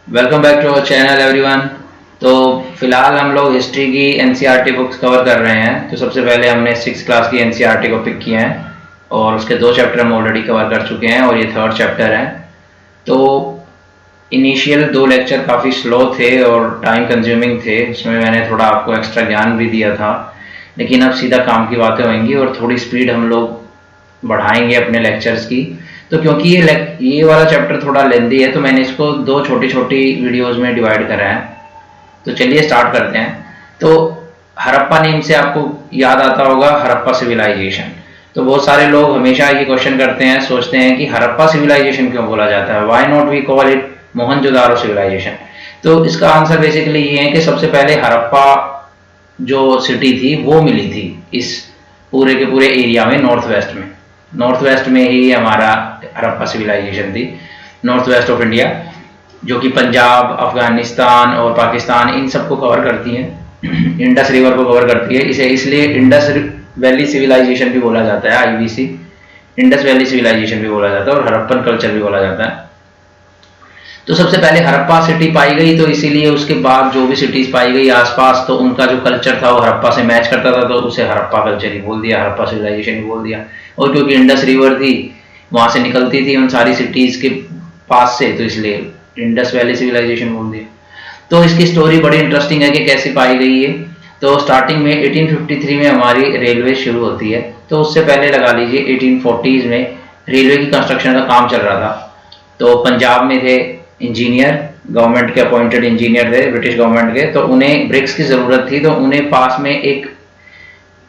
Welcome back to our channel everyone. तो फिलहाल हम लोग हिस्ट्री की एनसीईआरटी बुक्स कवर कर रहे हैं। तो सबसे पहले हमने 6th क्लास की एनसीईआरटी को पिक किया है और उसके 2 चैप्टर हम ऑलरेडी कवर कर चुके हैं और ये 3rd चैप्टर है। तो इनिशियल 2 लेक्चर काफ़ी स्लो थे और टाइम कंज्यूमिंग थे, उसमें मैंने थोड़ा आपको एक्स्ट्रा ज्ञान भी दिया था, लेकिन अब सीधा काम की बातें होंगी और थोड़ी स्पीड हम लोग बढ़ाएंगे अपने लेक्चर्स की। तो क्योंकि ये वाला चैप्टर थोड़ा लेंदी है तो मैंने इसको 2 छोटी छोटी वीडियोस में डिवाइड करा है। तो चलिए स्टार्ट करते हैं। तो हड़प्पा नेम से आपको याद आता होगा हड़प्पा सिविलाइजेशन। तो बहुत सारे लोग हमेशा ये क्वेश्चन करते हैं, सोचते हैं कि हड़प्पा सिविलाइजेशन क्यों बोला जाता है, why not we call it Mohenjodaro civilisation. तो इसका आंसर बेसिकली ये है कि सबसे पहले हड़प्पा जो सिटी थी वो मिली थी इस पूरे के पूरे एरिया में, नॉर्थ वेस्ट में ही हमारा हड़प्पा सिविलाइजेशन थी, नॉर्थ वेस्ट ऑफ इंडिया, जो कि पंजाब, अफगानिस्तान और पाकिस्तान इन सबको कवर करती है। इंडस रिवर को कवर करती है। इसे इसलिए इंडस वैली सिविलाइजेशन भी बोला जाता है, आईवीसी, इंडस वैली सिविलाइजेशन भी बोला जाता है और हड़प्पन कल्चर भी बोला जाता है। तो सबसे पहले हड़प्पा सिटी पाई गई, तो इसीलिए उसके बाद जो भी सिटीज पाई गई आसपास, तो उनका जो कल्चर था वो हड़प्पा से मैच करता था, तो उसे हड़प्पा कल्चर ही बोल दिया, हड़प्पा सिविलाइजेशन ही बोल दिया। और क्योंकि इंडस रिवर थी, वहां से निकलती थी उन सारी सिटीज के पास से, तो इसलिए इंडस वैली सिविलाइजेशन बोल दिया। तो इसकी स्टोरी बड़ी इंटरेस्टिंग है कि कैसे पाई गई है। तो स्टार्टिंग में 1853 में हमारी रेलवे शुरू होती है। तो उससे पहले लगा लीजिए 1840s में रेलवे की कंस्ट्रक्शन का काम चल रहा था। तो पंजाब में थे इंजीनियर, गवर्नमेंट के अपॉइंटेड इंजीनियर थे, ब्रिटिश गवर्नमेंट के, तो उन्हें ब्रिक्स की ज़रूरत थी। तो उन्हें पास में एक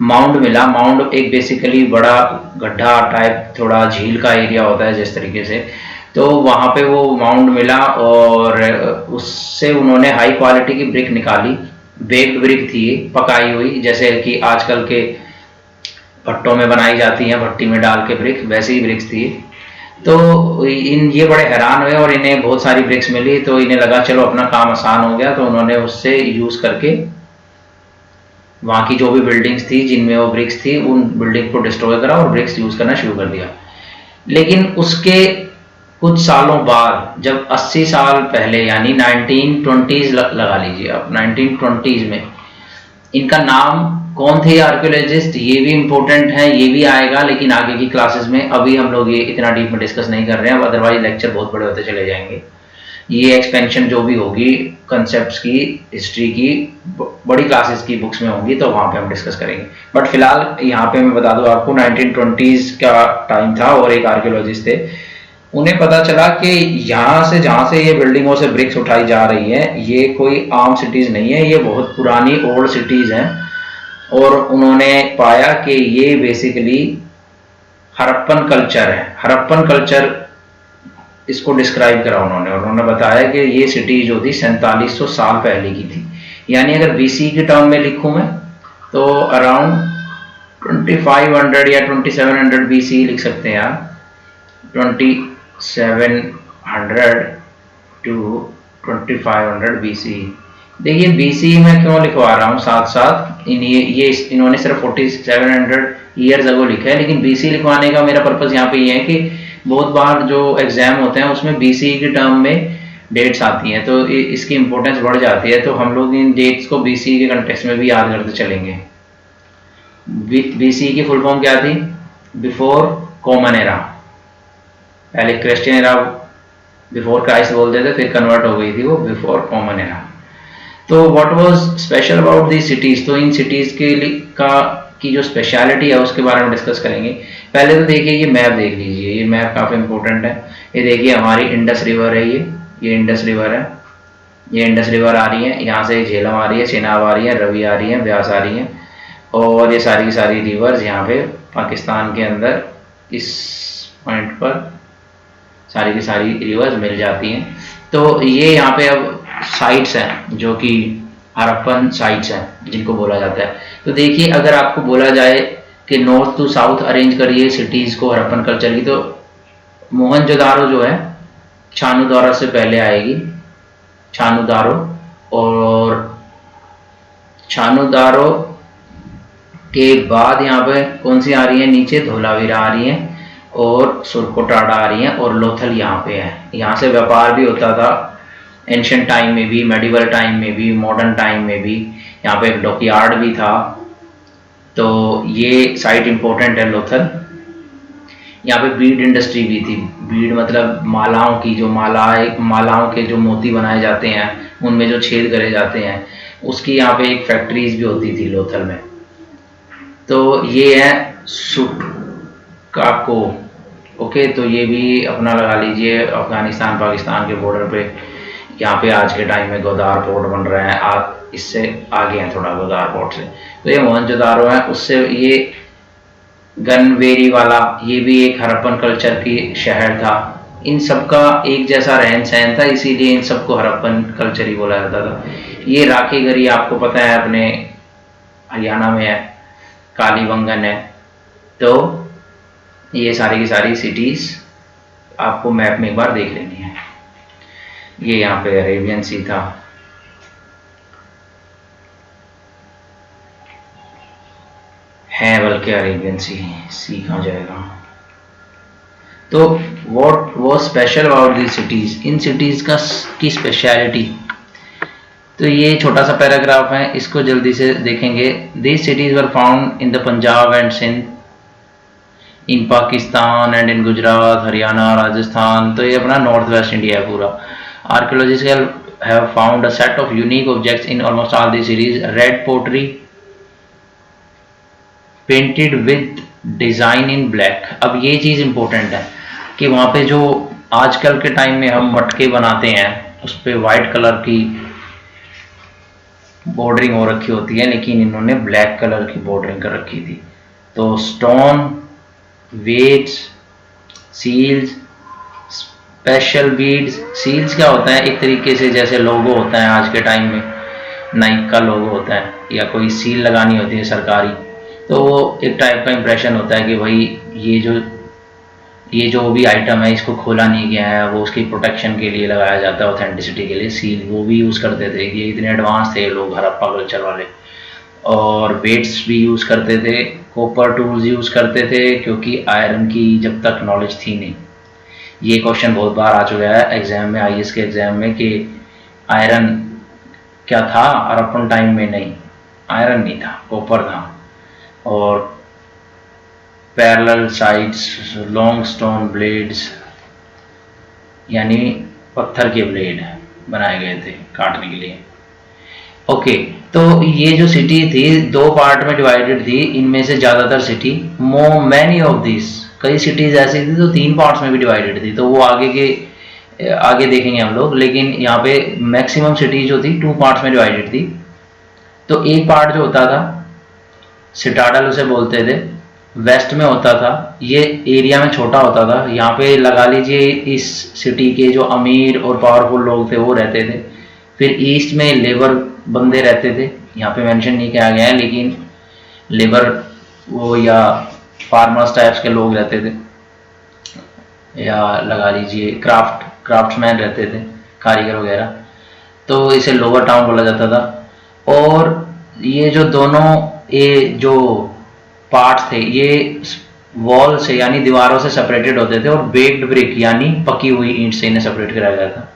माउंड मिला। माउंड एक बेसिकली बड़ा गड्ढा टाइप, थोड़ा झील का एरिया होता है जिस तरीके से, तो वहाँ पे वो माउंड मिला और उससे उन्होंने हाई क्वालिटी की ब्रिक निकाली। बेक्ड ब्रिक थी, पकाई हुई, जैसे कि आजकल के भट्टों में बनाई जाती हैं, भट्टी में डाल के ब्रिक, वैसी ही ब्रिक्स थी। तो ये बड़े हैरान हुए और इन्हें बहुत सारी ब्रिक्स मिली, तो इन्हें लगा चलो अपना काम आसान हो गया। तो उन्होंने उससे यूज़ करके वहाँ की जो भी बिल्डिंग्स थी जिनमें वो ब्रिक्स थी, उन बिल्डिंग को डिस्ट्रॉय करा और ब्रिक्स यूज़ करना शुरू कर दिया। लेकिन उसके कुछ सालों बाद, जब 80 साल पहले, यानी 1920s लगा लीजिए अब, 1920s में इनका नाम कौन थे आर्कियोलॉजिस्ट, ये भी इंपॉर्टेंट है, ये भी आएगा लेकिन आगे की क्लासेस में। अभी हम लोग ये इतना डीप में डिस्कस नहीं कर रहे हैं, अदरवाइज लेक्चर बहुत बड़े होते चले जाएंगे। ये एक्सपेंशन जो भी होगी कंसेप्ट्स की, हिस्ट्री की, बड़ी क्लासेस की बुक्स में होंगी, तो वहाँ पे हम डिस्कस करेंगे। बट फिलहाल यहाँ पे मैं बता दूँ आपको, 1920s का टाइम था और एक आर्कियोलॉजिस्ट थे, उन्हें पता चला कि यहाँ से, जहाँ से ये बिल्डिंगों से ब्रिक्स उठाई जा रही है, ये कोई आम सिटीज़ नहीं है, ये बहुत पुरानी ओल्ड सिटीज़ हैं। और उन्होंने पाया कि ये बेसिकली हड़प्पन कल्चर है। हड़प्पन कल्चर इसको डिस्क्राइब करा उन्होंने, और उन्होंने बताया कि ये सिटी जो थी 4700 साल पहले की थी। यानी अगर बीसी के टर्म में लिखूं मैं, तो अराउंड 2500 या 2700 बीसी लिख सकते हैं आप, 2700 टू 2500 बीसी। देखिए बीसी में क्यों लिखवा रहा हूँ साथ साथ, इन्होंने सिर्फ 4700 ईयर्स अगो लिखा है, लेकिन बीसी लिखवाने का मेरा पर्पज़ यहाँ पे ये है कि बहुत बार जो एग्जाम होते हैं उसमें बीसी के टर्म में डेट्स आती हैं, तो इसकी इंपॉर्टेंस बढ़ जाती है। तो हम लोग इन डेट्स को बीसी के कंटेक्स्ट में भी याद करते चलेंगे। बीसी की फुल फॉर्म क्या थी? Before common era. पहले क्रिश्चियन एरा बिफोर क्राइस्ट बोलते थे, फिर कन्वर्ट हो गई थी वो बिफोर कॉमन एरा। तो what was special about the cities, तो इन सिटीज के की जो स्पेशलिटी है उसके बारे में डिस्कस करेंगे। पहले तो देखिए ये मैप देख लीजिए, ये मैप काफ़ी इंपॉर्टेंट है। ये देखिए हमारी इंडस रिवर है, ये इंडस रिवर है, ये इंडस रिवर आ रही है, यहाँ से झेलम आ रही है, चेनाब आ रही है, रवि आ रही है, ब्यास आ रही है, और ये सारी की सारी रिवर्स यहाँ पे पाकिस्तान के अंदर इस पॉइंट पर सारी की सारी रिवर्स मिल जाती हैं। तो ये यहाँ पे अब साइट्स हैं जो कि हड़प्पन साइट्स हैं जिनको बोला जाता है। तो देखिए अगर आपको बोला जाए कि नॉर्थ टू साउथ अरेंज करिए सिटीज़ को हड़प्पन कल्चर की, तो मोहनजोदारो जो है छानूदारो से पहले आएगी, छानूदारो, और छानूदारो के बाद यहाँ पे कौन सी आ रही है, नीचे धोलावीरा आ रही है, और सुरकोटाड़ा आ रही है, और लोथल यहाँ पे है। यहाँ से व्यापार भी होता था एंशियंट टाइम में भी, मेडिवल टाइम में भी, मॉडर्न टाइम में भी। यहाँ पे एक डॉकयार्ड भी था। तो ये साइट इम्पोर्टेंट है लोथल। यहाँ पे बीड इंडस्ट्री भी थी। बीड मतलब मालाओं की, जो मालाओं के जो मोती बनाए जाते हैं, उनमें जो छेद करे जाते हैं, उसकी यहाँ पे एक फैक्ट्रीज भी होती थी लोथल में। तो ये है सुटकाको। ओके, तो ये भी अपना लगा लीजिए अफगानिस्तान पाकिस्तान के बॉर्डर पे। यहाँ पे आज के टाइम में गोदार पोर्ट बन रहा है। आप इससे आगे हैं थोड़ा गोदार पोर्ट से। तो ये मोहनजोदारो है, उससे ये गनवेरी वाला, ये भी एक हड़प्पन कल्चर की शहर था। इन सबका एक जैसा रहन सहन था, इसीलिए इन सबको हड़प्पन कल्चर ही बोला जाता था। ये राखीगढ़ी आपको पता है अपने हरियाणा में है, कालीबंगन है। तो ये सारी की सारी सिटीज आपको मैप में एक बार देख लेनी है। ये यहाँ पे अरेबियन सी था। है बल्कि अरेबियन सी कहाँ जाएगा। तो what was special about this cities, in cities की स्पेशलिटी। तो ये छोटा सा पैराग्राफ है, इसको जल्दी से देखेंगे। This cities were found in the Punjab and Sindh, in Pakistan and in Gujarat, Haryana, Rajasthan. तो ये अपना नॉर्थ वेस्ट इंडिया है पूरा। Archaeological have found a set of unique objects in almost all this series. Red pottery painted with design in black. अब ये चीज important है कि वहां पे जो आजकल के टाइम में हम मटके बनाते हैं, उस पर व्हाइट कलर की बॉर्डरिंग हो रखी होती है, लेकिन इन्होंने ब्लैक कलर की बॉर्डरिंग कर रखी थी। तो stone, weights, seals, special beads. Seals क्या होता है? एक तरीके से जैसे लोगो होता है आज के टाइम में, नाइक का लोगो होता है, या कोई सील लगानी होती है सरकारी, तो वो एक टाइप का इंप्रेशन होता है कि भाई ये जो भी आइटम है इसको खोला नहीं गया है, वो उसकी प्रोटेक्शन के लिए लगाया जाता है, ऑथेंटिसिटी के लिए सील वो भी यूज़ करते थे। ये इतने एडवांस थे लोग हड़प्पा कल्चर वाले। और वेट्स भी यूज़ करते थे, कॉपर टूल्स यूज़ करते थे, क्योंकि आयरन की जब तक नॉलेज थी नहीं। ये क्वेश्चन बहुत बार आ चुका है एग्जाम में, आईएएस के एग्जाम में, कि आयरन क्या था हड़प्पन टाइम में? नहीं, आयरन नहीं था, कॉपर था। और parallel sides, long stone blades, यानी पत्थर के ब्लेड बनाए गए थे काटने के लिए। ओके, तो ये जो सिटी थी दो पार्ट में डिवाइडेड थी। इनमें से ज़्यादातर सिटी, मैनी ऑफ दिस, कई सिटीज ऐसी थी तो 3 पार्ट्स में भी डिवाइडेड थी, तो वो आगे देखेंगे हम लोग। लेकिन यहाँ पे मैक्सिमम सिटी जो थी 2 पार्ट्स में डिवाइडेड थी। तो एक पार्ट जो होता था सिटाडल उसे बोलते थे, वेस्ट में होता था, ये एरिया में छोटा होता था। यहाँ पे लगा लीजिए इस सिटी के जो अमीर और पावरफुल लोग थे वो रहते थे। फिर ईस्ट में लेबर बंदे रहते थे, यहाँ पे मेंशन नहीं किया गया है, लेकिन लेबर वो या फार्मर्स टाइप्स के लोग रहते थे, या लगा लीजिए क्राफ्ट्समैन रहते थे, कारीगर वगैरह। तो इसे लोअर टाउन बोला जाता था। और ये जो दोनों जो पार्ट्स थे ये वॉल से यानी दीवारों से सेपरेटेड होते थे, और बेक्ड ब्रिक यानी पकी हुई ईंट से इन्हें सेपरेट कराया गया था।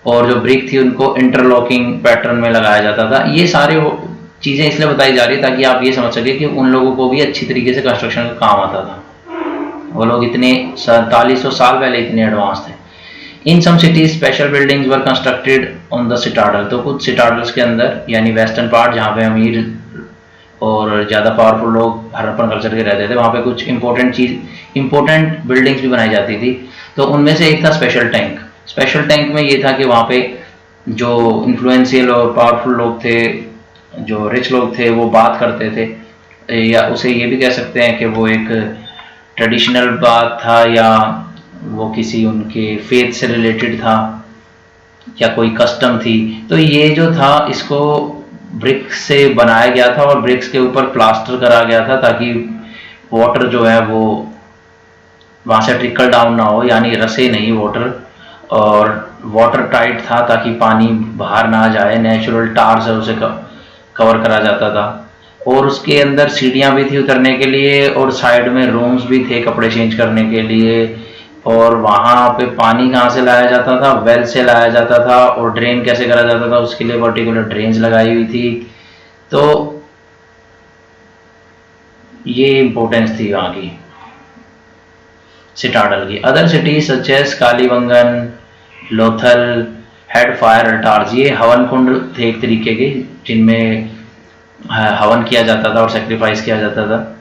और जो ब्रिक थी उनको इंटरलॉकिंग पैटर्न में लगाया जाता था। ये सारे चीज़ें इसलिए बताई जा रही है ताकि आप ये समझ सके कि उन लोगों को भी अच्छी तरीके से कंस्ट्रक्शन का काम आता था। वो लोग इतने 4700 साल पहले इतने एडवांस थे। In some cities special buildings were constructed on the citadel. तो कुछ सिटाडल्स के अंदर यानी वेस्टर्न पार्ट जहाँ पे अमीर और ज़्यादा पावरफुल लोग हड़प्पन कल्चर के रहते थे, वहाँ पे कुछ इंपॉर्टेंट बिल्डिंग्स भी बनाई जाती थी। तो उनमें से एक था स्पेशल टैंक। स्पेशल टैंक में ये था कि वहाँ पे जो इन्फ्लुएंशियल और पावरफुल लोग थे, जो रिच लोग थे, वो बात करते थे, या उसे ये भी कह सकते हैं कि वो एक ट्रेडिशनल बात था, या वो किसी उनके फेथ से रिलेटेड था, या कोई कस्टम थी। तो ये जो था इसको ब्रिक से बनाया गया था, और ब्रिक्स के ऊपर प्लास्टर करा गया था ताकि वाटर जो है वो वहाँ से ट्रिकल डाउन ना हो, यानी रसे नहीं वाटर, और वाटर टाइट था ताकि पानी बाहर ना जाए। नेचुरल टार से उसे कवर करा जाता था। और उसके अंदर सीढ़ियाँ भी थी उतरने के लिए, और साइड में रूम्स भी थे कपड़े चेंज करने के लिए, और वहाँ पे पानी कहाँ से लाया जाता था, वेल से लाया जाता था, और ड्रेन कैसे करा जाता था उसके लिए पर्टिकुलर ड्रेन्स लगाई हुई थी। तो ये इम्पोर्टेंस थी वहाँ की सिटाडल की। Other cities such as Kalibangan, Lothal had fire altars, ये हवन कुंड थे एक तरीके के जिनमें हवन किया जाता था और सेक्रीफाइस किया जाता था।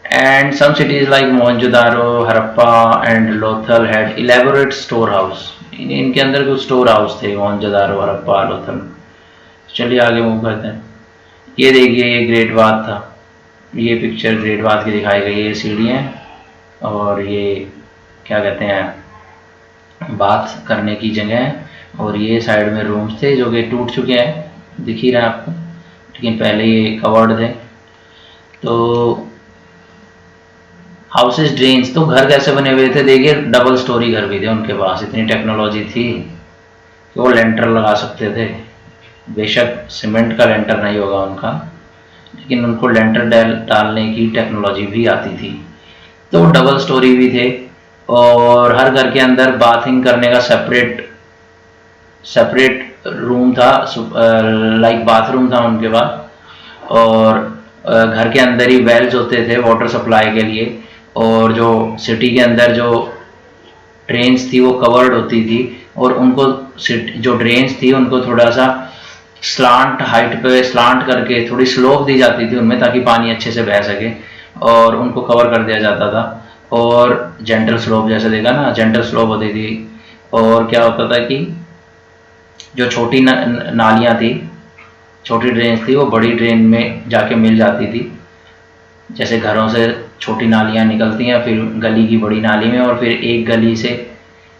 And some cities like Mohenjodaro, Harappa and Lothal had elaborate store house, इनके अंदर कुछ स्टोर हाउस थे मोहनजोदारो, हरप्पा, लोथल। चलिए आगे मूव करते हैं। ये देखिए ये ग्रेट बाथ था, ये पिक्चर ग्रेट बाथ की दिखाई गई है। ये सीढ़ियाँ और ये क्या कहते हैं बाथ करने की जगह, और ये साइड में रूम्स थे जो कि टूट चुके हैं, दिख ही रहा है आपको, लेकिन पहले ये कवर्ड थे। तो हाउसेस, ड्रेन्स, तो घर कैसे बने हुए थे देखिए, डबल स्टोरी घर भी थे उनके पास, इतनी टेक्नोलॉजी थी कि वो लेंटर लगा सकते थे। बेशक सीमेंट का लेंटर नहीं होगा उनका, लेकिन उनको लेंटर डालने की टेक्नोलॉजी भी आती थी। तो डबल स्टोरी भी थे, और हर घर के अंदर बाथिंग करने का सेपरेट रूम था, लाइक बाथरूम था उनके पास। और घर के अंदर ही वेल्स होते थे वाटर सप्लाई के लिए, और जो सिटी के अंदर जो ड्रेन्स थी वो कवर्ड होती थी, और उनको जो ड्रेन्स थी उनको थोड़ा सा स्लांट हाइट पे स्लांट करके थोड़ी स्लोप दी जाती थी उनमें, ताकि पानी अच्छे से बह सके, और उनको कवर कर दिया जाता था। और जेंटल स्लोप, जैसे देखा ना, जेंटल स्लोप होती थी। और क्या होता था कि जो छोटी नालियाँ थी, छोटी ड्रेन थी, वो बड़ी ड्रेन में जाके मिल जाती थी। जैसे घरों से छोटी नालियाँ निकलती हैं, फिर गली की बड़ी नाली में, और फिर एक गली से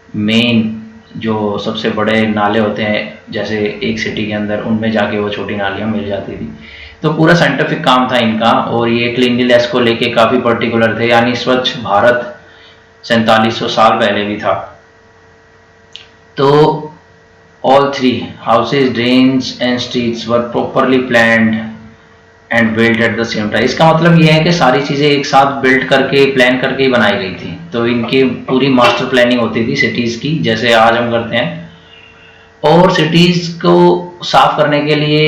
मेन जो सबसे बड़े नाले होते हैं जैसे एक सिटी के अंदर, उनमें जाके वो छोटी नालियाँ मिल जाती थी। तो पूरा साइंटिफिक काम था इनका, और ये क्लीनलीनेस को लेके काफ़ी पर्टिकुलर थे, यानी स्वच्छ भारत 4700 साल पहले भी था। तो all three houses, drains and streets were properly planned and built at the same time। इसका मतलब ये है कि सारी चीज़ें एक साथ बिल्ड करके प्लान करके ही बनाई गई थी। तो इनकी पूरी मास्टर प्लानिंग होती थी सिटीज़ की, जैसे आज हम करते हैं। और सिटीज़ को साफ करने के लिए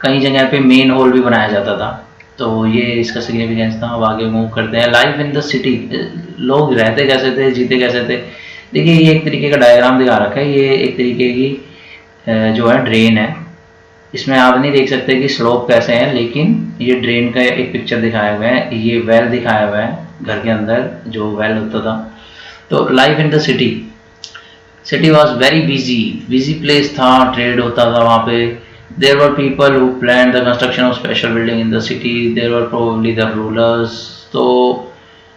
कई जगह पे मेन होल भी बनाया जाता था। तो ये इसका सिग्निफिकेंस था। अब आगे मूव करते हैं। लाइफ इन द सिटी, लोग रहते कैसे थे, जीते कैसे थे। देखिए ये एक तरीके का डायग्राम दिखा रखा है, ये एक तरीके की जो है ड्रेन है। इसमें आप नहीं देख सकते कि स्लोप कैसे है, लेकिन ये ड्रेन का एक पिक्चर दिखाया हुआ है। ये वेल दिखाया हुआ है घर के अंदर जो वेल होता था। तो life in the city, city was very busy place था, ट्रेड होता था वहाँ पे। There were people who plan the construction of special building in the city, there were probably the rulers. तो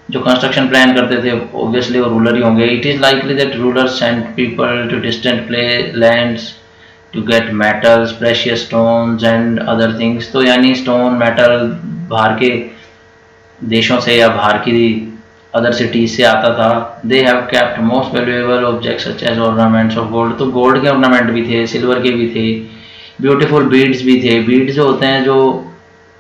जो कंस्ट्रक्शन प्लान करते थे ऑब्वियसली वो रूलर ही होंगे। It is likely that rulers send people to distant lands to get metals, precious stones and other things. तो यानी stone, metal बाहर के देशों से या बाहर की अदर सिटीज से आता था। They have kept most valuable objects such as ornaments of gold. तो गोल्ड के ऑर्नामेंट भी थे, सिल्वर के भी थे, ब्यूटीफुल बीड्स भी थे। बीड्स जो होते हैं, जो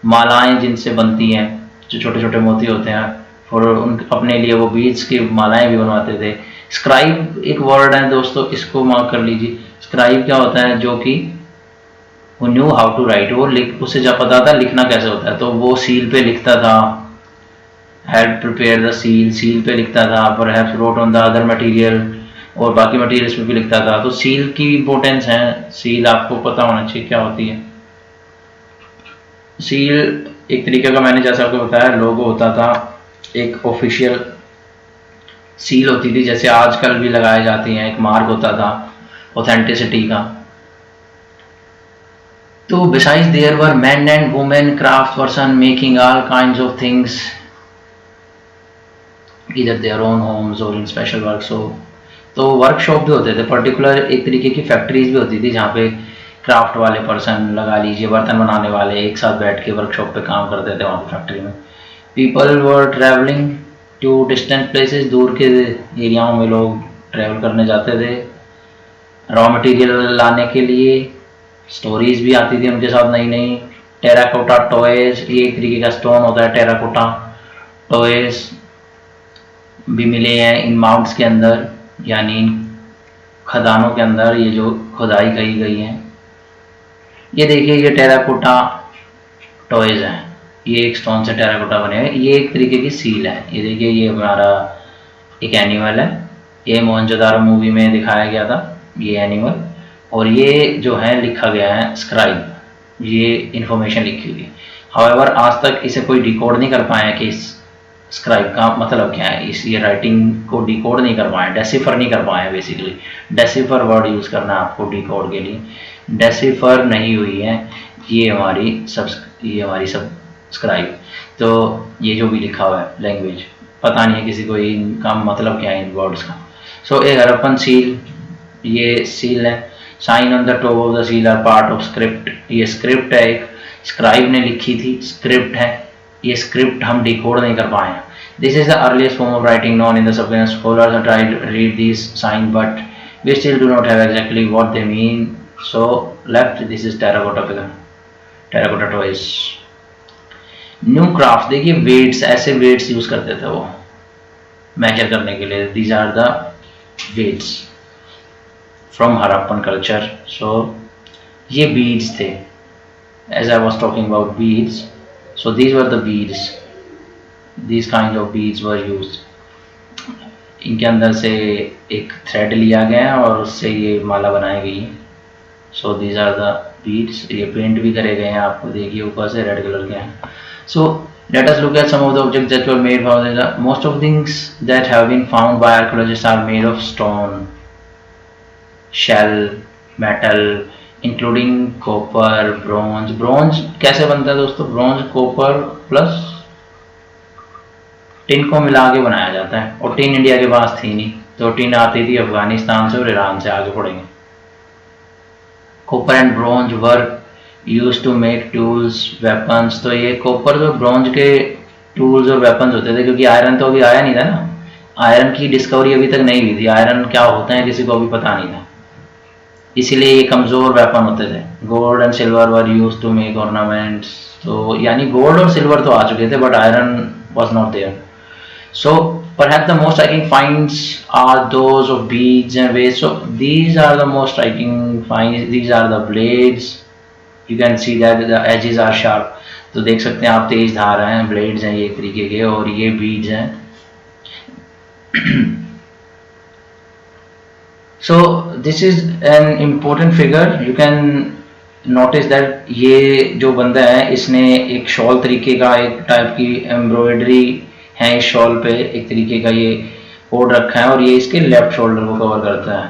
मालाएं जिनसे बनती हैं, जो छोटे छोटे मोती होते हैं, और उन अपने लिए वो बीड्स की मालाएं भी बनवाते थे। स्क्राइब एक वर्ड है दोस्तों, इसको मार्क कर लीजिए। स्क्राइब क्या होता है, जो कि वो न्यू हाउ टू राइट, वो उसे जब पता था लिखना कैसे होता है, तो वो सील पे लिखता था। Had prepare the seal, seal पे लिखता था। Perhaps road on the other material, और बाकी मटेरियल्स पे भी लिखता था। तो सील की इंपॉर्टेंस है, सील आपको पता होना चाहिए क्या होती है। सील एक तरीके का, मैंने जैसा आपको बताया, लोगो होता था, एक ऑफिशियल सील होती थी, जैसे आजकल भी लगाए जाती हैं, एक मार्क होता था ऑथेंटिसिटी का। तो besides there were men and women craft person making all kinds of things इधर their own homes or in special workshop. तो वर्कशॉप भी होते थे, पर्टिकुलर एक तरीके की फैक्ट्रीज भी होती थी जहाँ पे क्राफ्ट वाले पर्सन, लगा लीजिए बर्तन बनाने वाले, एक साथ बैठ के वर्कशॉप पे काम करते थे वहाँ पे फैक्ट्री में। People were travelling to distant places, दूर के एरियाओं में लोग ट्रैवल करने जाते थे रॉ मटेरियल लाने के लिए। स्टोरीज भी आती थी उनके साथ नई नई। टेराकोटा टॉयज, ये एक तरीके का स्टोन होता है टेराकोटा। टॉयज भी मिले हैं इन माउंट्स के अंदर, यानी इन खदानों के अंदर ये जो खुदाई करी गई है। ये देखिए ये टेराकोटा टॉयज हैं, ये एक स्टोन से टेराकोटा बने हैं, ये एक तरीके की सील है। ये देखिए ये हमारा एक एनिमल है, ये मोहनजोदारो मूवी में दिखाया गया था ये एनिमल, और ये जो है लिखा गया है स्क्राइब, ये इंफॉर्मेशन लिखी हुई है। हाउएवर आज तक इसे कोई डिकोड नहीं कर पाया कि इस स्क्राइब का मतलब क्या है, इस ये राइटिंग को डिकोड नहीं कर पाए, डेसिफर नहीं कर पाए। बेसिकली डेसिफर वर्ड यूज़ करना आपको डिकोड के लिए, डेसिफर नहीं हुई है ये हमारी सब्सक्राइब। तो ये जो भी लिखा हुआ है लैंग्वेज, पता नहीं है किसी को इनका मतलब क्या है इन वर्ड्स का। सो एक हड़प्पन सील, ये सील है, sign on the top of the seal are part of script, ये स्क्रिप्ट है, एक स्क्राइब ने लिखी थी, स्क्रिप्ट है, ये स्क्रिप्ट हम डिकोड नहीं कर पाए हैं। This is the earliest form of writing known in the subconscious. Scholars have tried to read this sign but we still do not have exactly what they mean. So left this is terracotta figure, terracotta toys. New craft, देखिए weights, ऐसे weights use करते थे वो measure करने के लिए। These are the weights from Harappan culture. So ये beads थे, as I was talking about beads, so these were the beads, these kinds of beads were used. इनके अंदर से एक थ्रेड लिया गया और उससे ये माला बनाई गई है। So these are the beads, ये पेंट भी करे गए हैं, आपको देखिए ऊपर से रेड कलर के हैं। सो let us look at some of the objects that were made by the most of things that have been found by archaeologists are made of stone, shell, metal, including copper, bronze. Bronze कैसे बनता है दोस्तों? Bronze copper plus tin को मिला के बनाया जाता है, और टिन इंडिया के पास थी नहीं, तो टिन आती थी अफगानिस्तान से और ईरान से। आगे पढ़ेंगे। Copper and bronze were use to make tools, weapons. तो ये कॉपर और ब्रॉन्ज के टूल्स और वेपन्स होते थे, क्योंकि आयरन तो अभी आया नहीं था ना, आयरन की डिस्कवरी अभी तक नहीं हुई थी, आयरन क्या होता है किसी को अभी पता नहीं था, इसीलिए ये कमज़ोर वेपन होते थे। Gold and silver were use to make ornaments. तो यानी गोल्ड और सिल्वर तो आ चुके थे, but iron was not there. So perhaps the most striking finds are those of beads and weights. So these are the most striking finds. These are the blades. You can see that the edges are sharp. तो देख सकते हैं आप, तेज धार हैं, blades हैं ये एक तरीके के, और ये बीड्स हैं। So this is an important figure. You can notice that ये जो बंदा है इसने एक शॉल तरीके का, एक टाइप की एम्ब्रॉयडरी है इस शॉल पे, एक तरीके का ये कोड रखा है, और ये इसके लेफ्ट शोल्डर को कवर करता है।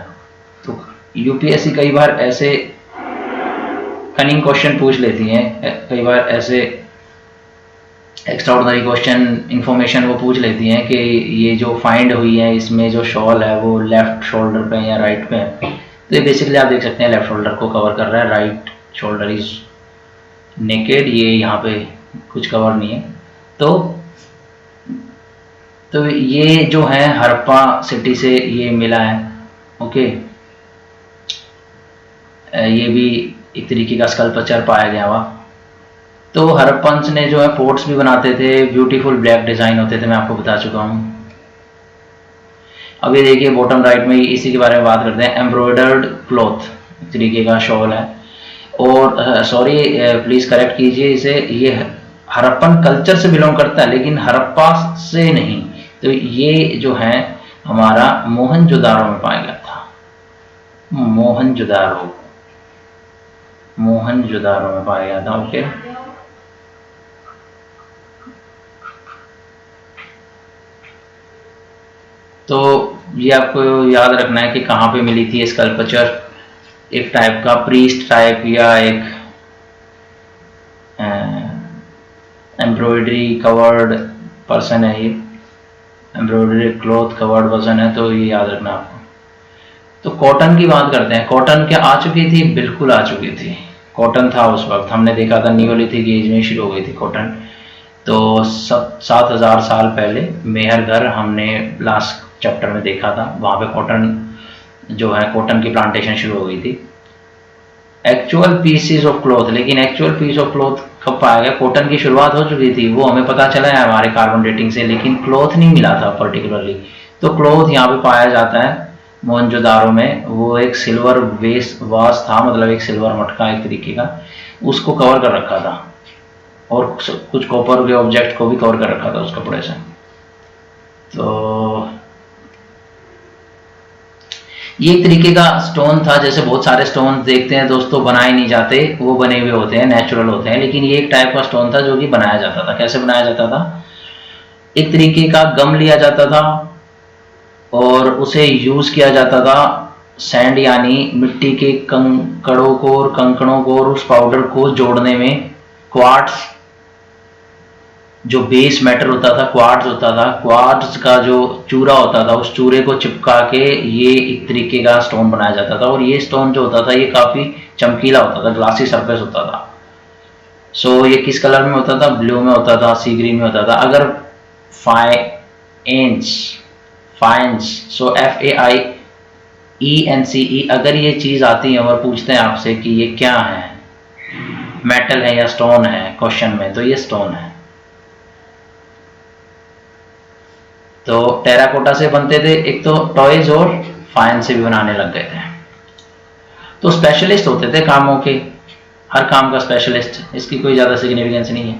तो यूपीएससी कई बार ऐसे कनिंग क्वेश्चन पूछ लेती हैं, कई बार ऐसे एक्स्ट्राऑर्डिनरी क्वेश्चन इन्फॉर्मेशन वो पूछ लेती हैं कि ये जो फाइंड हुई है इसमें जो शॉल है वो लेफ्ट शोल्डर पे या राइट पे है। तो ये बेसिकली आप देख सकते हैं लेफ्ट शोल्डर को कवर कर रहा है, राइट शोल्डर इज नेकेड, ये यहाँ पे कुछ कवर नहीं है। तो ये जो है हड़प्पा सिटी से ये मिला है। ओके, ये भी एक तरीके का स्कल्पचर पाया गया हुआ। तो हड़प्पन्स ने जो है पोर्ट्स भी बनाते थे, ब्यूटीफुल ब्लैक डिजाइन होते थे, मैं आपको बता चुका हूँ। अब ये देखिए बॉटम राइट में इसी के बारे में बात करते हैं। एम्ब्रॉयडर्ड क्लॉथ एक तरीके का शॉल है, और सॉरी प्लीज करेक्ट कीजिए इसे, ये हड़प्पन कल्चर से बिलोंग करता है लेकिन हड़प्पा से नहीं। तो ये जो है हमारा मोहनजोदारो में पाया गया था, मोहनजोदारो में पाया गया था। ओके, तो ये आपको याद रखना है कि कहाँ पे मिली थी स्कल्पचर। एक टाइप का प्रीस्ट टाइप या एक एम्ब्रॉयडरी कवर्ड पर्सन है, ये एम्ब्रॉयडरी क्लॉथ कवर्ड पर्सन है, तो ये याद रखना आपको। तो कॉटन की बात करते हैं। कॉटन क्या आ चुकी थी? बिल्कुल आ चुकी थी, कॉटन था उस वक्त, हमने देखा था नियोलिथिक एज में शुरू हो गई थी कॉटन। तो 7000 साल पहले मेहरगढ़ हमने लास्ट चैप्टर में देखा था, वहाँ पे कॉटन जो है, कॉटन की प्लांटेशन शुरू हो गई थी। एक्चुअल पीसीस ऑफ क्लॉथ, लेकिन एक्चुअल पीस ऑफ क्लॉथ कब पाया गया? कॉटन की शुरुआत हो चुकी थी, वो हमें पता चला है हमारे कार्बन डेटिंग से, लेकिन क्लॉथ नहीं मिला था पर्टिकुलरली। तो क्लॉथ यहाँ पे पाया जाता है मोहनजोदारो में। वो एक सिल्वर वेस वास था, मतलब एक सिल्वर मटका एक तरीके का, उसको कवर कर रखा था, और कुछ कॉपर के ऑब्जेक्ट को भी कवर कर रखा था उस कपड़े से। तो ये एक तरीके का स्टोन था। जैसे बहुत सारे स्टोन देखते हैं दोस्तों बनाए नहीं जाते, वो बने हुए होते हैं, नेचुरल होते हैं, लेकिन ये एक टाइप का स्टोन था जो कि बनाया जाता था। कैसे बनाया जाता था? एक तरीके का गम लिया जाता था और उसे यूज किया जाता था सैंड यानी मिट्टी के कंकड़ों को और कंकड़ों को और उस पाउडर को जोड़ने में। क्वार्ट्स जो बेस मैटर होता था, क्वार्ट्ज होता था, क्वार्ट्ज का जो चूरा होता था, उस चूरे को चिपका के ये एक तरीके का स्टोन बनाया जाता था। और ये स्टोन जो होता था ये काफी चमकीला होता था, ग्लासी सरफेस होता था। सो ये किस कलर में होता था? ब्लू में होता था, सी ग्रीन में होता था। अगर फाइंस सो FAIENCE, अगर ये चीज आती है और पूछते हैं आपसे कि ये क्या है, मेटल है या स्टोन है क्वेश्चन में, तो ये स्टोन है। तो टेराकोटा से बनते थे एक तो टॉयज, और फाइन से भी बनाने लग गए थे। तो स्पेशलिस्ट होते थे कामों के, हर काम का स्पेशलिस्ट। इसकी कोई ज़्यादा सिग्निफिकेंस नहीं है,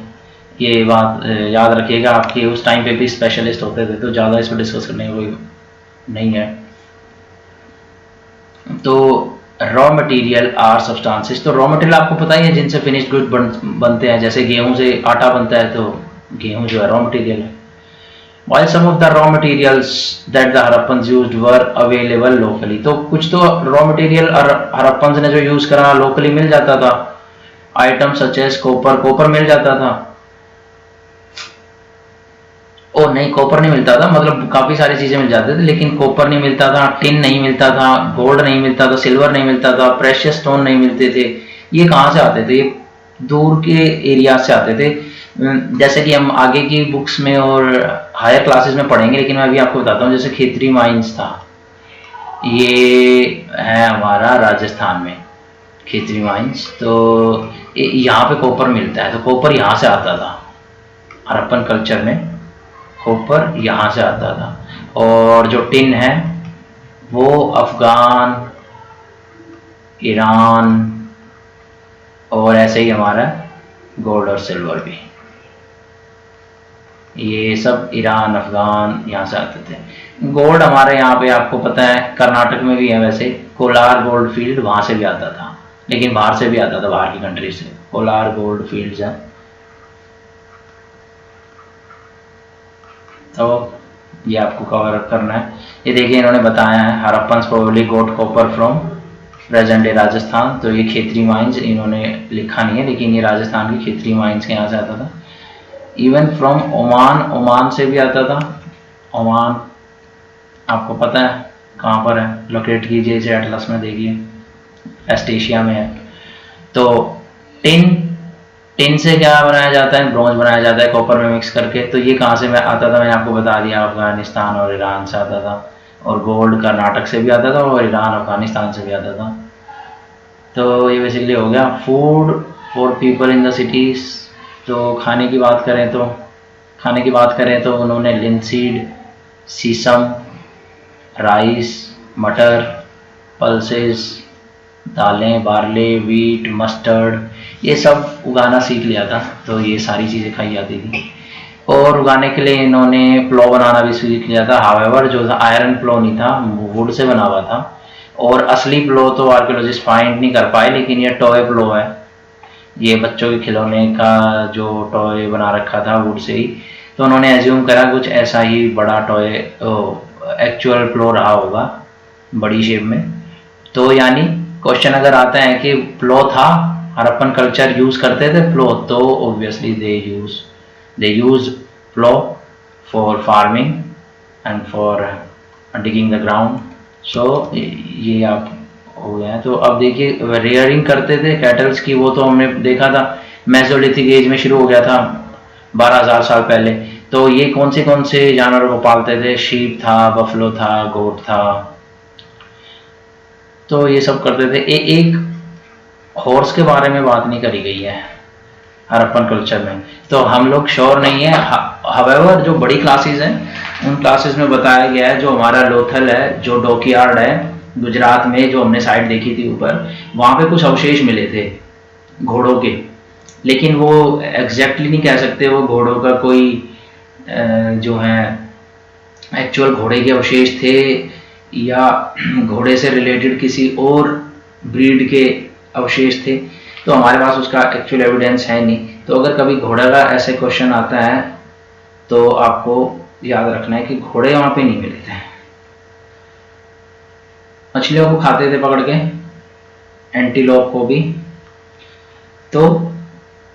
ये बात याद रखिएगा। आपके उस टाइम पे भी स्पेशलिस्ट होते थे, तो ज़्यादा इसको डिस्कस करने का कोई नहीं है। तो रॉ मटेरियल आर सब्सटेंसेस, तो रॉ मटेरियल आपको पता ही है जिनसे फिनिश्ड गुड बनते हैं। जैसे गेहूं से आटा बनता है, तो गेहूं जो है रॉ मटेरियल है। While some of the raw materials that the Harappans used were available locally, तो कुछ तो रॉ मटेरियल हरप्पन्स ने जो यूज करा लोकली मिल जाता था। आइटम सच एज कॉपर मिल जाता था। ओ नहीं, कॉपर नहीं मिलता था, मतलब काफी सारी चीजें मिल जाती थी, लेकिन कॉपर नहीं मिलता था, टिन नहीं मिलता था, गोल्ड नहीं मिलता था, सिल्वर नहीं मिलता था, प्रेशियस स्टोन नहीं मिलते थे। ये कहाँ से आते थे? दूर के एरिया से आते थे। जैसे कि हम आगे की बुक्स में और हायर क्लासेस में पढ़ेंगे, लेकिन मैं अभी आपको बताता हूँ। जैसे खेतरी माइंस था, ये है हमारा राजस्थान में खेतरी माइंस। तो यहाँ पे कॉपर मिलता है, तो कॉपर यहाँ से आता था। हड़प्पन कल्चर में कॉपर यहाँ से आता था। और जो टिन है वो अफगान, ईरान, और ऐसे ही हमारा गोल्ड और सिल्वर भी, ये सब ईरान, अफगान यहाँ से आते थे। गोल्ड हमारे यहाँ पे आपको पता है कर्नाटक में भी है, वैसे कोलार गोल्ड फील्ड, वहाँ से भी आता था, लेकिन बाहर से भी आता था, बाहर की कंट्री से। कोलार गोल्ड फील्ड्स हैं। तो ये आपको कवर करना है। ये देखिए इन्होंने बताया है, Harappans probably got copper from present day Rajasthan. तो ये खेतरी माइंस इन्होंने लिखा नहीं है, लेकिन ये राजस्थान की खेतरी माइंस के यहाँ से आता था। इवन फ्रॉम ओमान से भी आता था। ओमान आपको पता है कहाँ पर है? लोकेट कीजिए इसे एटलस में, देखिए वेस्ट एशिया में है। तो टिन से क्या बनाया जाता है? ब्रॉन्ज बनाया जाता है कॉपर में मिक्स करके। तो ये कहाँ से मैं आता था? मैंने आपको बता दिया, अफगानिस्तान और ईरान से आता था। और गोल्ड कर्नाटक से भी आता था, और ईरान अफगानिस्तान से भी आता था। तो ये बेसिकली हो गया food for people in the cities. तो खाने की बात करें तो उन्होंने लिनसीड, सीसम, राइस, मटर, पल्सेस, दालें, बार्ले, वीट, मस्टर्ड, ये सब उगाना सीख लिया था। तो ये सारी चीज़ें खाई जाती थी। और उगाने के लिए इन्होंने प्लो बनाना भी सीख लिया था। हावेवर जो था आयरन प्लो नहीं था, वुड से बना हुआ था। और असली प्लो तो आर्कियोलॉजिस्ट फाइंड नहीं कर पाए, लेकिन ये टॉय प्लो है। ये बच्चों के खिलौने का जो टॉय बना रखा था वुड से ही, तो उन्होंने एज्यूम करा कुछ ऐसा ही बड़ा टॉय एक्चुअल प्लो रहा होगा, बड़ी शेप में। तो यानी क्वेश्चन अगर आता है कि प्लो था, हड़प्पन कल्चर यूज करते थे प्लो, तो obviously they use plough for farming and for digging the ground. So ये आप हो गया। तो अब देखिए रेयरिंग करते थे कैटल्स की, वो तो हमने देखा था मेसोलिथिक एज में शुरू हो गया था 12,000 साल पहले। तो ये कौन से जानवरों को पालते थे? शीप था, बफलो था, गोट था, तो ये सब करते थे। एक हॉर्स के बारे में बात नहीं करी गई है हड़प्पन कल्चर में, तो हम लोग श्योर नहीं है। हावेवर जो बड़ी क्लासेस हैं उन क्लासेस में बताया गया है, जो हमारा लोथल है, जो डॉकयार्ड है गुजरात में, जो हमने साइट देखी थी ऊपर, वहाँ पे कुछ अवशेष मिले थे घोड़ों के, लेकिन वो एग्जैक्टली नहीं कह सकते वो घोड़ों का कोई जो है एक्चुअल घोड़े के अवशेष थे या घोड़े से रिलेटेड किसी और ब्रीड के अवशेष थे, तो हमारे पास उसका एक्चुअल एविडेंस है नहीं। तो अगर कभी घोड़ा का ऐसे क्वेश्चन आता है तो आपको याद रखना है कि घोड़े वहाँ पे नहीं मिले थे। मछलियों को खाते थे पकड़ के, एंटीलोप को भी। तो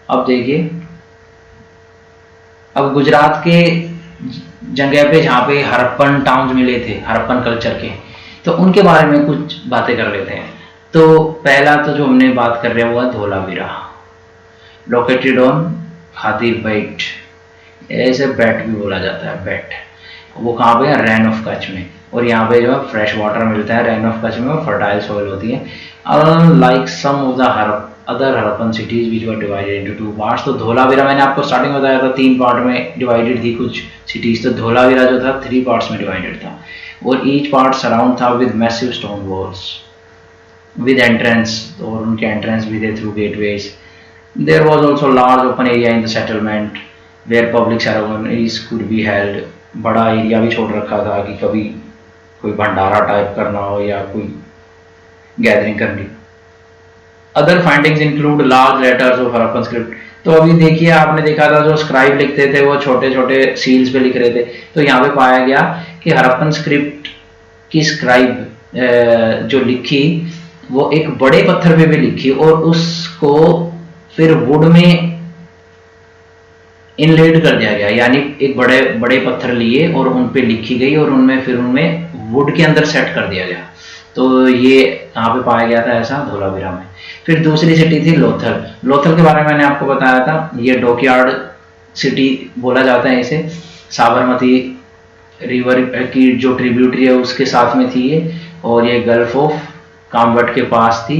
अब देखिए, अब गुजरात के जगह पे जहाँ पे हड़प्पन टाउन्स मिले थे हड़प्पन कल्चर के, तो उनके बारे में कुछ बातें कर लेते हैं। तो पहला तो जो हमने बात कर रहे हैं वो है धोलावीरा, लोकेटेड ऑन खातिर बेट, ऐसे बेट भी बोला जाता है, बेट। वो कहाँ पे है? रेन ऑफ कच्छ में। और यहाँ पे जो है फ्रेश वाटर मिलता है रेन ऑफ कच्छ में, और फर्टाइल सॉइल होती है। Unlike some of the other Harappan cities which were divided into 2 parts. तो धोलावीरा मैंने आपको स्टार्टिंग में बताया था 3 पार्ट में डिवाइडेड थी कुछ सिटीज, तो धोलावीरा जो था 3 पार्ट्स में डिवाइडेड था, और ईच पार्ट सराउंड था with massive stone walls with entrance, और उनके एंट्रेंस भी थे through gateways. There was also large open area in the settlement where public ceremonies could be held. बड़ा एरिया भी छोड़ रखा था कि कभी कोई भंडारा टाइप करना हो या कोई गैदरिंग करनी। Other findings include large letters of Harappan script. तो अभी देखिए, आपने देखा था जो स्क्राइब लिखते थे वो छोटे छोटे सील्स पे लिख रहे थे, तो यहाँ पे पाया गया कि हड़प्पन स्क्रिप्ट की स्क्राइब जो लिखी वो एक बड़े पत्थर पे भी लिखी, और उसको फिर वुड में इनलेड कर दिया गया, यानी एक बड़े बड़े पत्थर लिए और उन पे लिखी गई, और उनमें फिर उनमें वुड के अंदर सेट कर दिया गया। तो ये यहाँ पे पाया गया था ऐसा धोलावीरा में। फिर दूसरी सिटी थी लोथल। लोथल के बारे में मैंने आपको बताया था, ये डॉकयार्ड सिटी बोला जाता है इसे। साबरमती रिवर की जो ट्रिब्यूटरी है उसके साथ में थी ये, और ये गल्फ ऑफ कामवट के पास थी।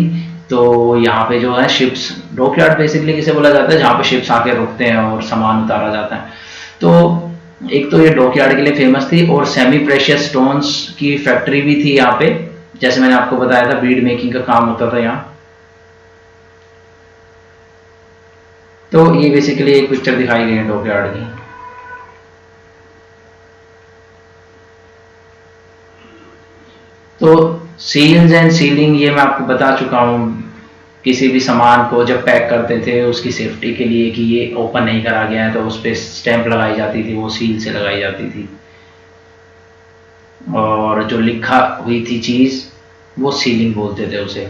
तो यहाँ पे जो है शिप्स, डॉकयार्ड बेसिकली किसे बोला जाता है? जहाँ पे शिप्स आके रुकते हैं और सामान उतारा जाता है। तो एक तो ये डॉकयार्ड के लिए फेमस थी, और सेमी प्रेशियस स्टोन्स की फैक्ट्री भी थी यहाँ पे, जैसे मैंने आपको बताया था बीड मेकिंग का काम होता था यहाँ। तो ये बेसिकली एक पिक्चर दिखाई गई है डॉकयार्ड की। तो सील्स एंड सीलिंग ये मैं आपको बता चुका हूँ। किसी भी सामान को जब पैक करते थे उसकी सेफ्टी के लिए कि ये ओपन नहीं करा गया है, तो उस पर स्टैंप लगाई जाती थी, वो सील से लगाई जाती थी, और जो लिखा हुई थी चीज़ वो सीलिंग बोलते थे उसे।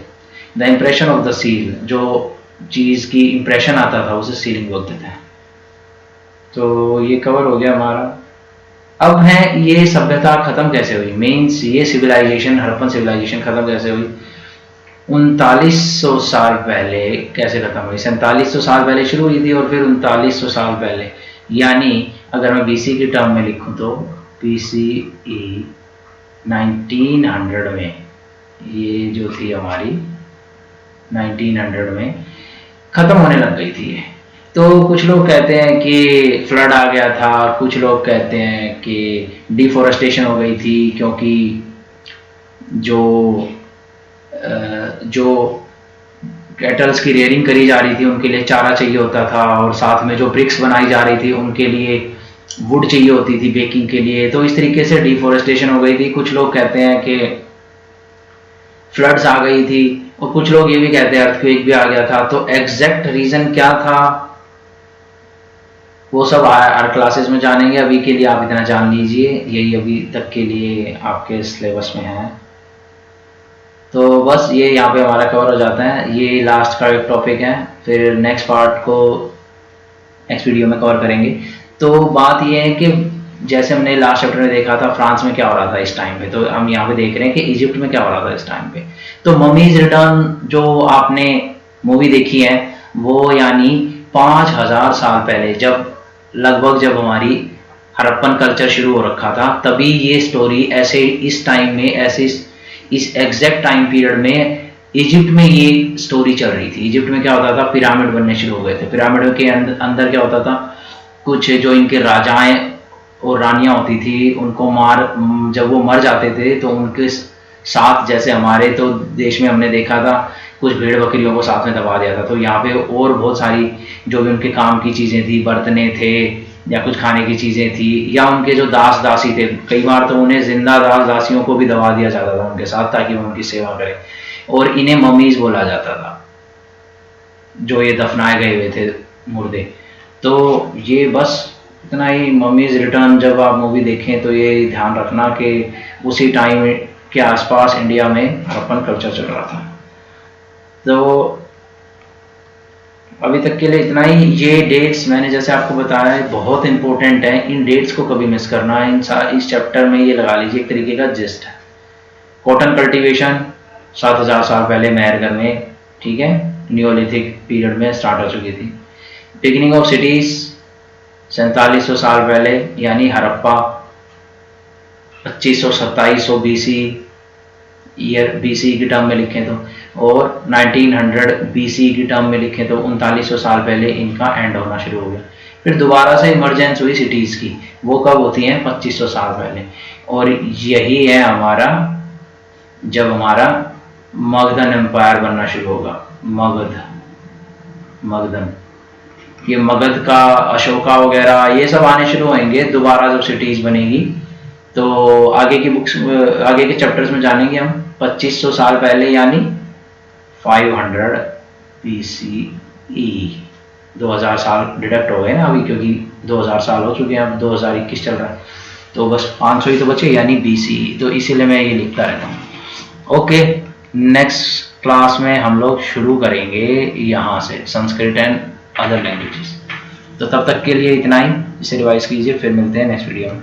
The impression of the seal, जो चीज़ की इम्प्रेशन आता था उसे सीलिंग बोलते थे। तो ये कवर हो गया हमारा। अब है ये सभ्यता खत्म कैसे हुई, मीन्स ये सिविलाइजेशन, हड़प्पन सिविलाइजेशन खत्म कैसे हुई। 3900 साल पहले कैसे खत्म हुई? 4700 साल पहले शुरू हुई थी, और फिर 3900 साल पहले, यानी अगर मैं बीसी की टर्म में लिखूं तो BCE 1900 में, ये जो थी हमारी 1900 में खत्म होने लग गई थी। तो कुछ लोग कहते हैं कि फ्लड आ गया था, कुछ लोग कहते हैं कि डिफोरेस्टेशन हो गई थी, क्योंकि जो कैटल्स की रेयरिंग करी जा रही थी उनके लिए चारा चाहिए होता था, और साथ में जो ब्रिक्स बनाई जा रही थी उनके लिए वुड चाहिए होती थी बेकिंग के लिए। तो इस तरीके से डिफोरेस्टेशन हो गई थी। कुछ लोग कहते हैं कि फ्लड्स आ गई थी, और कुछ लोग ये भी कहते हैं अर्थक्वेक भी आ गया था। तो एग्जैक्ट रीजन क्या था वो सब हर क्लासेस में जानेंगे। अभी के लिए आप इतना जान लीजिए, यही अभी तक के लिए आपके सिलेबस में है। तो बस ये यहाँ पे हमारा कवर हो जाता है। ये लास्ट का एक टॉपिक है, फिर नेक्स्ट पार्ट को नेक्स्ट वीडियो में कवर करेंगे। तो बात ये है कि जैसे हमने लास्ट चैप्टर में देखा था फ्रांस में क्या हो रहा था इस टाइम पे, तो हम यहाँ पे देख रहे हैं कि इजिप्ट में क्या हो रहा था इस टाइम पे। तो ममीज रिटर्न जो आपने मूवी देखी है वो यानी 5000 साल पहले, जब लगभग जब हमारी हड़प्पन कल्चर शुरू हो रखा था, तभी ये स्टोरी ऐसे इस टाइम में, ऐसे इस एग्जैक्ट टाइम पीरियड में इजिप्ट में ये स्टोरी चल रही थी। इजिप्ट में क्या होता था, पिरामिड बनने शुरू हो गए थे। पिरामिड के अंदर क्या होता था, कुछ जो इनके राजाएं और रानियां होती थी उनको जब वो मर जाते थे तो उनके साथ, जैसे हमारे तो देश में हमने देखा था कुछ भेड़ बकरियों को साथ में दबा दिया था, तो यहाँ पे और बहुत सारी जो भी उनके काम की चीज़ें थी, बर्तने थे या कुछ खाने की चीज़ें थी, या उनके जो दास दासी थे, कई बार तो उन्हें जिंदा दास दासियों को भी दबा दिया जाता था उनके साथ ताकि वो उनकी सेवा करें, और इन्हें ममीज बोला जाता था जो ये दफनाए गए हुए थे मुर्दे। तो ये बस इतना ही। ममीज रिटर्न जब आप मूवी देखें तो ये ध्यान रखना कि उसी टाइम के आसपास इंडिया में हड़प्पन कल्चर चल रहा था। तो अभी तक के लिए इतना ही। ये डेट्स मैंने जैसे आपको बताया है बहुत इंपॉर्टेंट है, इन डेट्स को कभी मिस करना है। इस चैप्टर में ये लगा लीजिए एक तरीके का जिस्ट है। कॉटन कल्टीवेशन 7000 साल पहले मेहरगढ़ में, ठीक है, नियोलिथिक पीरियड में स्टार्ट हो चुकी थी। बिगिनिंग ऑफ सिटीज 4700 साल पहले यानी हड़प्पा, 2500-2700 बीसी ईयर, बीसी की टर्म में लिखें तो, और 1900 बीसी की टर्म में लिखें तो 3900 साल पहले इनका एंड होना शुरू हो गया। फिर दोबारा से इमरजेंस हुई सिटीज की, वो कब होती हैं, 2500 साल पहले। और यही है हमारा, जब हमारा मगधन एम्पायर बनना शुरू होगा। मगधन, ये मगध का, अशोका वगैरह ये सब आने शुरू होंगे दोबारा जब सिटीज बनेगी। तो आगे की बुक्स, आगे के चैप्टर्स में जानेंगे हम 2500 साल पहले यानी 500 BCE। 2000 साल डिडक्ट हो गए ना अभी, क्योंकि 2000 साल हो चुके हैं, अब 2021 चल रहा है, तो बस 500 ही तो बचे यानी BCE। तो इसीलिए मैं ये लिखता रहता हूँ। ओके, नेक्स्ट क्लास में हम लोग शुरू करेंगे यहाँ से संस्कृत एंड अदर लैंग्वेजेस। तो तब तक के लिए इतना ही, इसे रिवाइज कीजिए, फिर मिलते हैं नेक्स्ट वीडियो में।